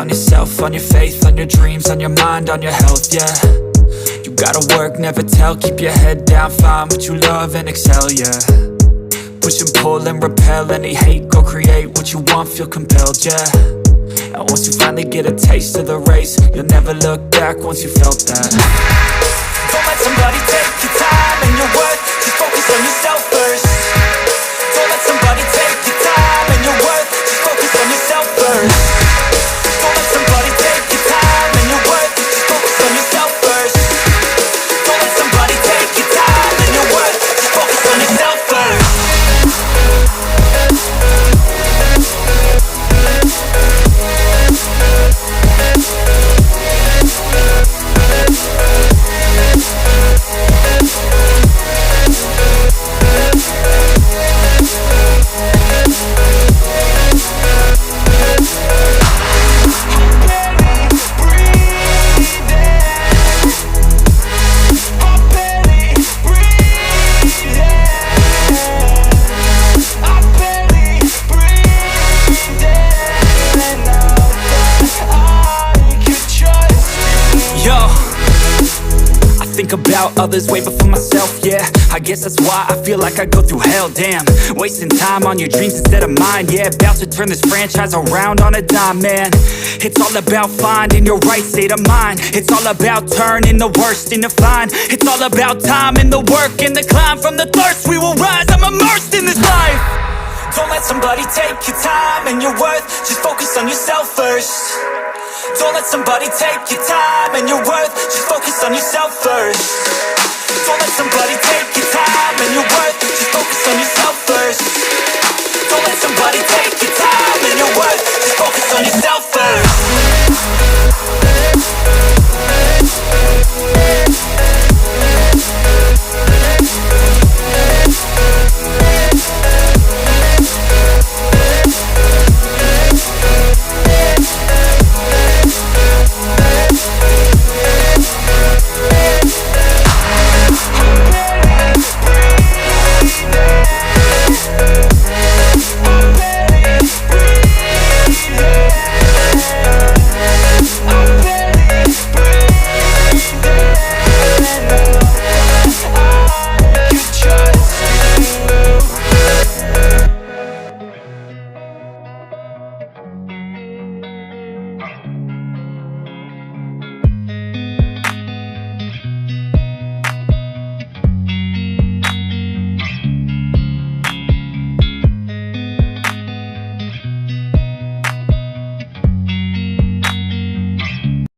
on yourself, on your faith, on your dreams, on your mind, on your health, yeah. You gotta work, never tell, keep your head down, find what you love and excel, yeah. Push and pull and repel any hate, go create what you want, feel compelled, yeah. And once you finally get a taste of the race, you'll never look back once you felt that. Don't let somebody take your time and your worth, just focus on yourself first. Don't let somebody take your time and your worth, just focus on yourself first. Don't let somebody take your time and your worth, just focus on yourself first. Don't let somebody take your time and your worth, just focus on yourself first. About others way before myself, yeah. I guess that's why I feel like I go through hell, damn. Wasting time on your dreams instead of mine, yeah. About to turn this franchise around on a dime, man. It's all about finding your right state of mind. It's all about turning the worst into fine. It's all about time and the work and the climb. From the thirst we will rise, I'm immersed in this life. Don't let somebody take your time and your worth, just focus on yourself first. Don't let somebody take your time and your worth, just focus on yourself first. Don't let somebody take your time and your worth, just focus on yourself first. Don't let somebody take your time and your worth, just focus on yourself first.